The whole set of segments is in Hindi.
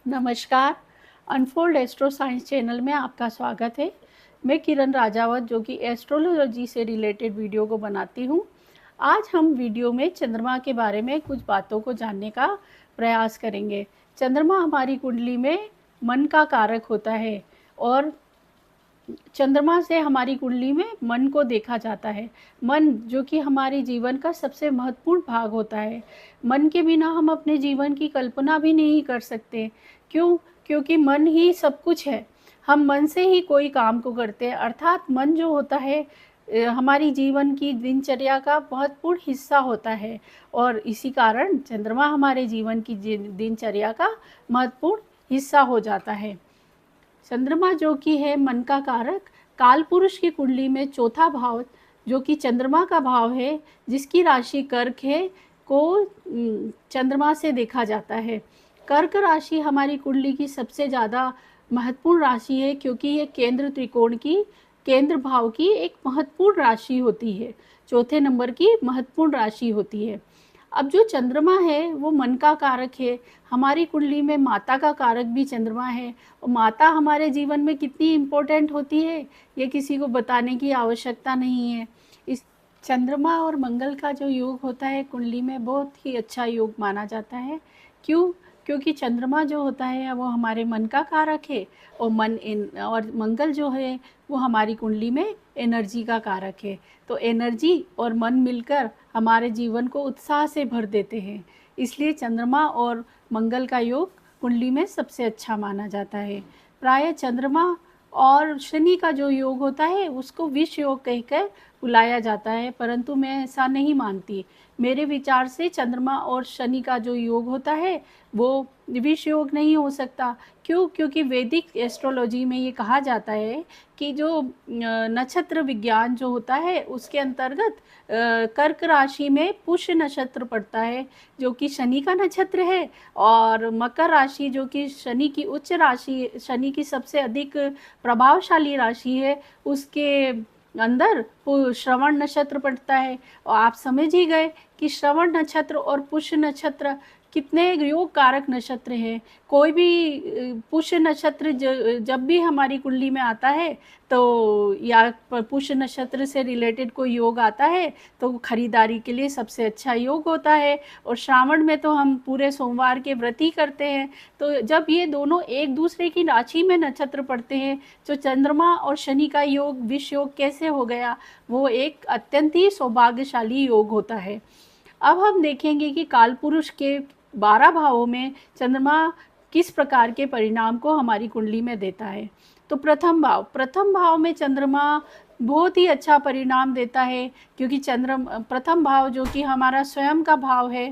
नमस्कार, अनफोल्ड एस्ट्रो साइंस चैनल में आपका स्वागत है। मैं किरण राजावत जो कि एस्ट्रोलॉजी से रिलेटेड वीडियो को बनाती हूँ। आज हम वीडियो में चंद्रमा के बारे में कुछ बातों को जानने का प्रयास करेंगे। चंद्रमा हमारी कुंडली में मन का कारक होता है और चंद्रमा से हमारी कुंडली में मन को देखा जाता है। मन जो कि हमारे जीवन का सबसे महत्वपूर्ण भाग होता है। मन के बिना हम अपने जीवन की कल्पना भी नहीं कर सकते। क्यों? क्योंकि मन ही सब कुछ है। हम मन से ही कोई काम को करते हैं, अर्थात मन जो होता है हमारी जीवन की दिनचर्या का महत्वपूर्ण हिस्सा होता है और इसी कारण चंद्रमा हमारे जीवन की दिनचर्या का महत्वपूर्ण हिस्सा हो जाता है। चंद्रमा जो कि है मन का कारक, कालपुरुष की कुंडली में चौथा भाव जो कि चंद्रमा का भाव है, जिसकी राशि कर्क है, को चंद्रमा से देखा जाता है। कर्क राशि हमारी कुंडली की सबसे ज़्यादा महत्वपूर्ण राशि है, क्योंकि ये केंद्र त्रिकोण की केंद्र भाव की एक महत्वपूर्ण राशि होती है, चौथे नंबर की महत्वपूर्ण राशि होती है। अब जो चंद्रमा है वो मन का कारक है। हमारी कुंडली में माता का कारक भी चंद्रमा है और माता हमारे जीवन में कितनी इम्पोर्टेंट होती है ये किसी को बताने की आवश्यकता नहीं है। इस चंद्रमा और मंगल का जो योग होता है कुंडली में बहुत ही अच्छा योग माना जाता है। क्यों? क्योंकि चंद्रमा जो होता है वो हमारे मन का कारक है और मंगल जो है वो हमारी कुंडली में एनर्जी का कारक है। तो एनर्जी और मन मिलकर हमारे जीवन को उत्साह से भर देते हैं। इसलिए चंद्रमा और मंगल का योग कुंडली में सबसे अच्छा माना जाता है। प्रायः चंद्रमा और शनि का जो योग होता है उसको विष योग कहकर बुलाया जाता है, परंतु मैं ऐसा नहीं मानती। मेरे विचार से चंद्रमा और शनि का जो योग होता है वो विष योग नहीं हो सकता। क्यों? क्योंकि वैदिक एस्ट्रोलॉजी में ये कहा जाता है कि जो नक्षत्र विज्ञान जो होता है उसके अंतर्गत कर्क राशि में पुष्य नक्षत्र पड़ता है, जो कि शनि का नक्षत्र है, और मकर राशि जो कि शनि की उच्च राशि, शनि की सबसे अधिक प्रभावशाली राशि है, उसके अंदर श्रवण नक्षत्र पड़ता है। और आप समझ ही गए कि श्रवण नक्षत्र और पुष्य नक्षत्र कितने योग कारक नक्षत्र हैं। कोई भी पुष्य नक्षत्र जब भी हमारी कुंडली में आता है तो या पुष्य नक्षत्र से रिलेटेड कोई योग आता है तो खरीदारी के लिए सबसे अच्छा योग होता है। और श्रावण में तो हम पूरे सोमवार के व्रत ही करते हैं। तो जब ये दोनों एक दूसरे की राशि में नक्षत्र पड़ते हैं, जो चंद्रमा और शनि का योग विष योग कैसे हो गया, वो एक अत्यंत ही सौभाग्यशाली योग होता है। अब हम देखेंगे कि कालपुरुष के 12 भावों में चंद्रमा किस प्रकार के परिणाम को हमारी कुंडली में देता है। तो प्रथम भाव में चंद्रमा बहुत ही अच्छा परिणाम देता है, क्योंकि प्रथम भाव जो कि हमारा स्वयं का भाव है,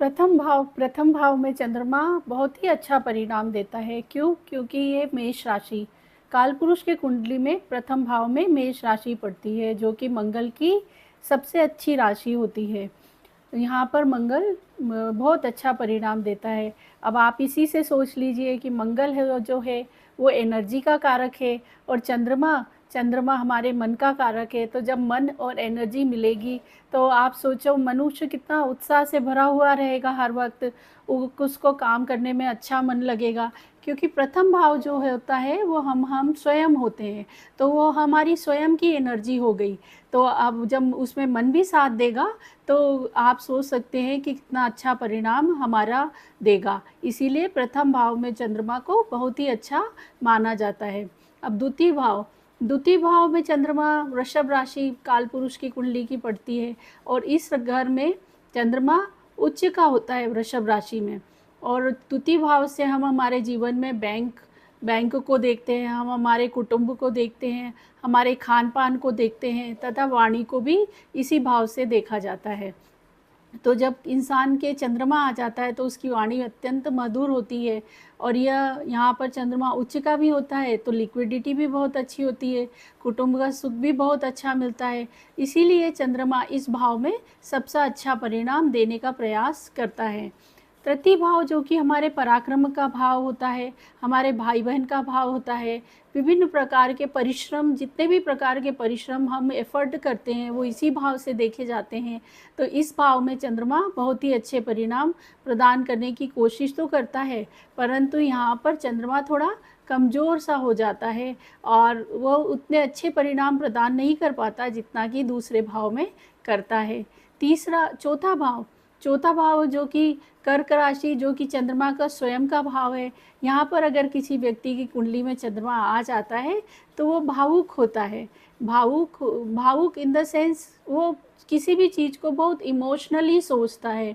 प्रथम भाव में चंद्रमा बहुत ही अच्छा परिणाम देता है। क्यों? क्योंकि ये मेष राशि, कालपुरुष के कुंडली में प्रथम भाव में मेष राशि पड़ती है, जो कि मंगल की सबसे अच्छी राशि होती है। यहाँ पर मंगल बहुत अच्छा परिणाम देता है। अब आप इसी से सोच लीजिए कि मंगल है जो है वो एनर्जी का कारक है और चंद्रमा हमारे मन का कारक है। तो जब मन और एनर्जी मिलेगी तो आप सोचो मनुष्य कितना उत्साह से भरा हुआ रहेगा, हर वक्त उसको काम करने में अच्छा मन लगेगा। क्योंकि प्रथम भाव जो होता है वो हम स्वयं होते हैं, तो वो हमारी स्वयं की एनर्जी हो गई। तो अब जब उसमें मन भी साथ देगा तो आप सोच सकते हैं कि कितना अच्छा परिणाम हमारा देगा। इसीलिए प्रथम भाव में चंद्रमा को बहुत ही अच्छा माना जाता है। अब द्वितीय भाव में चंद्रमा वृषभ राशि कालपुरुष की कुंडली की पड़ती है और इस घर में चंद्रमा उच्च का होता है वृषभ राशि में। और द्वितीय भाव से हम हमारे जीवन में बैंक को देखते हैं, हम हमारे कुटुंब को देखते हैं, हमारे खान पान को देखते हैं, तथा वाणी को भी इसी भाव से देखा जाता है। तो जब इंसान के चंद्रमा आ जाता है तो उसकी वाणी अत्यंत मधुर होती है और यह यहाँ पर चंद्रमा उच्च का भी होता है तो लिक्विडिटी भी बहुत अच्छी होती है, कुटुंब का सुख भी बहुत अच्छा मिलता है। इसीलिए चंद्रमा इस भाव में सबसे अच्छा परिणाम देने का प्रयास करता है। तृतीय भाव जो कि हमारे पराक्रम का भाव होता है, हमारे भाई बहन का भाव होता है, विभिन्न प्रकार के परिश्रम, जितने भी प्रकार के परिश्रम हम एफर्ट करते हैं वो इसी भाव से देखे जाते हैं। तो इस भाव में चंद्रमा बहुत ही अच्छे परिणाम प्रदान करने की कोशिश तो करता है, परंतु यहाँ पर चंद्रमा थोड़ा कमज़ोर सा हो जाता है और वो उतने अच्छे परिणाम प्रदान नहीं कर पाता जितना कि दूसरे भाव में करता है। चौथा भाव जो कि कर्क राशि, जो कि चंद्रमा का स्वयं का भाव है, यहाँ पर अगर किसी व्यक्ति की कुंडली में चंद्रमा आ जाता है तो वो भावुक होता है। भावुक इन द सेंस वो किसी भी चीज़ को बहुत इमोशनली सोचता है।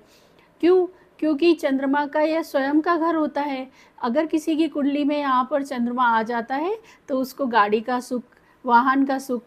क्यों? क्योंकि चंद्रमा का यह स्वयं का घर होता है। अगर किसी की कुंडली में यहाँ पर चंद्रमा आ जाता है तो उसको गाड़ी का सुख, वाहन का सुख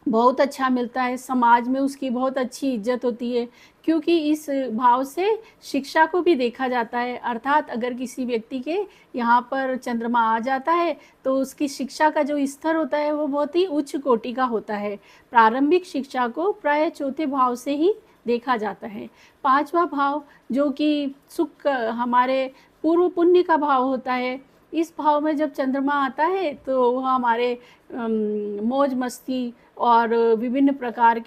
बहुत अच्छा मिलता है, समाज में उसकी बहुत अच्छी इज्जत होती है, क्योंकि इस भाव से शिक्षा को भी देखा जाता है। अर्थात अगर किसी व्यक्ति के यहाँ पर चंद्रमा आ जाता है तो उसकी शिक्षा का जो स्तर होता है वो बहुत ही उच्च कोटि का होता है। प्रारंभिक शिक्षा को प्राय चौथे भाव से ही देखा जाता है। पांचवा भाव जो कि सुख, हमारे पूर्व पुण्य का भाव होता है, इस भाव में जब चंद्रमा आता है तो वह हमारे मौज मस्ती और विभिन्न प्रकार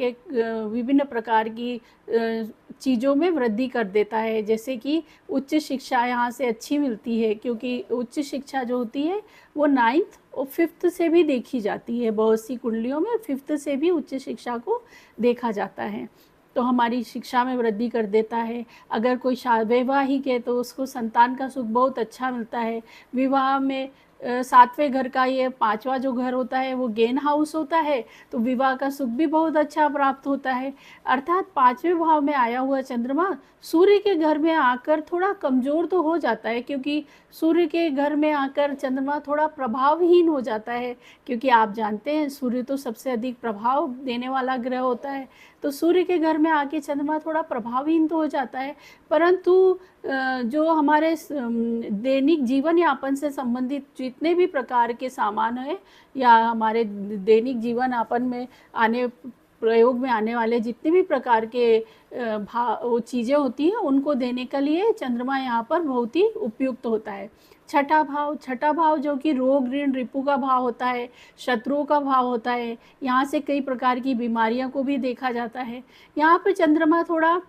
की चीज़ों में वृद्धि कर देता है। जैसे कि उच्च शिक्षा यहाँ से अच्छी मिलती है, क्योंकि उच्च शिक्षा जो होती है वो 9th और 5th से भी देखी जाती है। बहुत सी कुंडलियों में 5th से भी उच्च शिक्षा को देखा जाता है, तो हमारी शिक्षा में वृद्धि कर देता है। अगर कोई वैवाहिक है तो उसको संतान का सुख बहुत अच्छा मिलता है। विवाह में 7वें घर का, ये 5वां जो घर होता है वो गेन हाउस होता है, तो विवाह का सुख भी बहुत अच्छा प्राप्त होता है। अर्थात 5वें भाव में आया हुआ चंद्रमा सूर्य के घर में आकर थोड़ा कमज़ोर तो हो जाता है, क्योंकि सूर्य के घर में आकर चंद्रमा थोड़ा प्रभावहीन हो जाता है, क्योंकि आप जानते हैं सूर्य तो सबसे अधिक प्रभाव देने वाला ग्रह होता है। तो सूर्य के घर में आके चंद्रमा थोड़ा प्रभावहीन तो हो जाता है, परंतु जो हमारे दैनिक जीवन यापन से संबंधित जितने भी प्रकार के सामान हैं या हमारे दैनिक जीवन यापन में प्रयोग में आने वाले जितने भी प्रकार के वो चीज़ें होती हैं उनको देने के लिए चंद्रमा यहाँ पर बहुत ही उपयुक्त होता है। छठा भाव जो कि रोग ऋण रिपु का भाव होता है, शत्रुओं का भाव होता है। यहाँ से कई प्रकार की बीमारियों को भी देखा जाता है। यहाँ पर चंद्रमा थोड़ा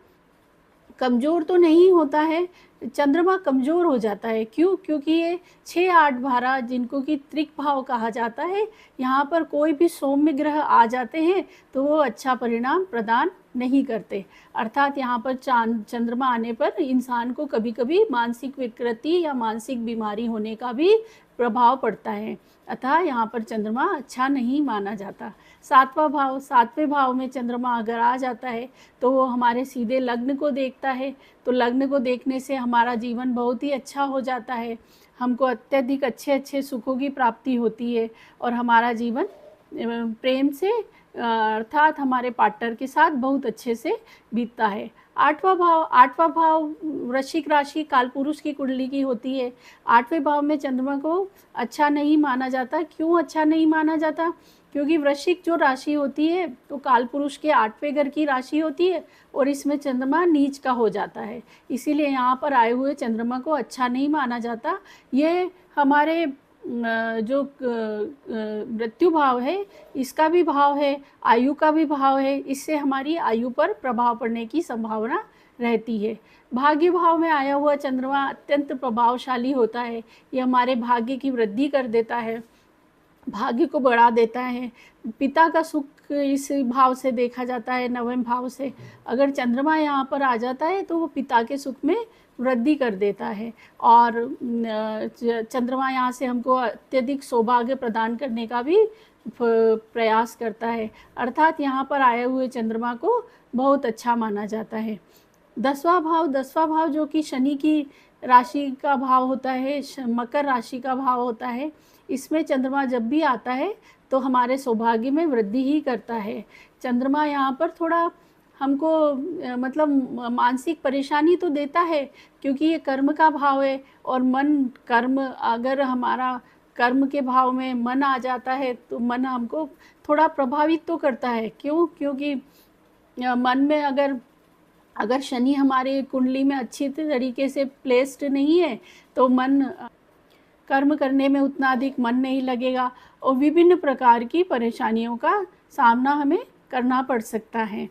कमज़ोर तो नहीं होता है, चंद्रमा कमज़ोर हो जाता है। क्यों? क्योंकि ये 6, 8, 12 जिनको कि त्रिक भाव कहा जाता है, यहाँ पर कोई भी सौम्य ग्रह आ जाते हैं तो वो अच्छा परिणाम प्रदान नहीं करते। अर्थात यहाँ पर चंद्रमा आने पर इंसान को कभी कभी मानसिक विकृति या मानसिक बीमारी होने का भी प्रभाव पड़ता है, अतः यहाँ पर चंद्रमा अच्छा नहीं माना जाता। 7वें भाव में चंद्रमा अगर आ जाता है तो वो हमारे सीधे लग्न को देखता है, तो लग्न को देखने से हमारा जीवन बहुत ही अच्छा हो जाता है। हमको अत्यधिक अच्छे अच्छे सुखों की प्राप्ति होती है और हमारा जीवन प्रेम से अर्थात हमारे पार्टनर के साथ बहुत अच्छे से बीतता है। आठवां भाव वृश्चिक राशि कालपुरुष की कुंडली की होती है। 8वें भाव में चंद्रमा को अच्छा नहीं माना जाता। क्यों अच्छा नहीं माना जाता? क्योंकि वृश्चिक जो राशि होती है तो कालपुरुष के 8वें घर की राशि होती है और इसमें चंद्रमा नीच का हो जाता है, इसीलिए यहाँ पर आए हुए चंद्रमा को अच्छा नहीं माना जाता। ये हमारे जो मृत्यु भाव है इसका भी भाव है, आयु का भी भाव है, इससे हमारी आयु पर प्रभाव पड़ने की संभावना रहती है। भाग्य भाव में आया हुआ चंद्रमा अत्यंत प्रभावशाली होता है, ये हमारे भाग्य की वृद्धि कर देता है, भाग्य को बढ़ा देता है। पिता का सुख इस भाव से देखा जाता है, 9वें भाव से। अगर चंद्रमा यहाँ पर आ जाता है तो वो पिता के सुख में वृद्धि कर देता है और चंद्रमा यहाँ से हमको अत्यधिक सौभाग्य प्रदान करने का भी प्रयास करता है। अर्थात यहाँ पर आए हुए चंद्रमा को बहुत अच्छा माना जाता है। 10वां भाव जो कि शनि की राशि का भाव होता है, मकर राशि का भाव होता है, इसमें चंद्रमा जब भी आता है तो हमारे सौभाग्य में वृद्धि ही करता है। चंद्रमा यहाँ पर थोड़ा हमको मतलब मानसिक परेशानी तो देता है, क्योंकि ये कर्म का भाव है और अगर हमारा कर्म के भाव में मन आ जाता है तो मन हमको थोड़ा प्रभावित तो करता है। क्यों? क्योंकि मन में अगर अगर शनि हमारे कुंडली में अच्छी तरीके से प्लेस्ड नहीं है तो मन कर्म करने में उतना अधिक मन नहीं लगेगा और विभिन्न प्रकार की परेशानियों का सामना हमें करना पड़ सकता है।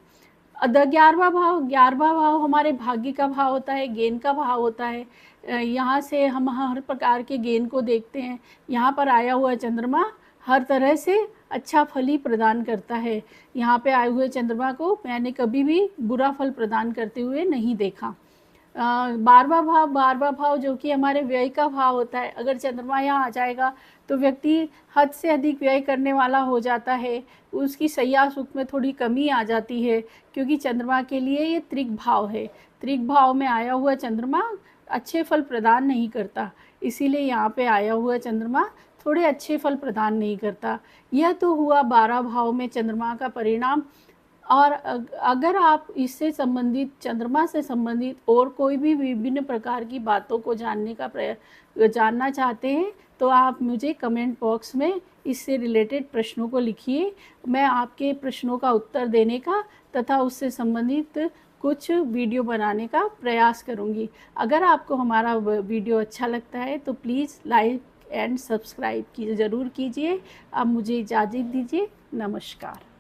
11वां भाव हमारे भाग्य का भाव होता है, गेन का भाव होता है। यहाँ से हम हर प्रकार के गेन को देखते हैं। यहाँ पर आया हुआ चंद्रमा हर तरह से अच्छा फल ही प्रदान करता है। यहाँ पे आए हुए चंद्रमा को मैंने कभी भी बुरा फल प्रदान करते हुए नहीं देखा। 12वां भाव जो कि हमारे व्यय का भाव होता है, अगर चंद्रमा यहाँ आ जाएगा तो व्यक्ति हद से अधिक व्यय करने वाला हो जाता है, उसकी सैया सुख में थोड़ी कमी आ जाती है, क्योंकि चंद्रमा के लिए ये त्रिक भाव है। त्रिक भाव में आया हुआ चंद्रमा अच्छे फल प्रदान नहीं करता, इसीलिए यहाँ पे आया हुआ चंद्रमा थोड़े अच्छे फल प्रदान नहीं करता। यह तो हुआ 12 भाव में चंद्रमा का परिणाम। और अगर आप इससे संबंधित, चंद्रमा से संबंधित और कोई भी विभिन्न प्रकार की बातों को जानना चाहते हैं तो आप मुझे कमेंट बॉक्स में इससे रिलेटेड प्रश्नों को लिखिए। मैं आपके प्रश्नों का उत्तर देने का तथा उससे संबंधित कुछ वीडियो बनाने का प्रयास करूंगी। अगर आपको हमारा वीडियो अच्छा लगता है तो प्लीज़ लाइक एंड सब्सक्राइब ज़रूर कीजिए। अब मुझे इजाज़त दीजिए। नमस्कार।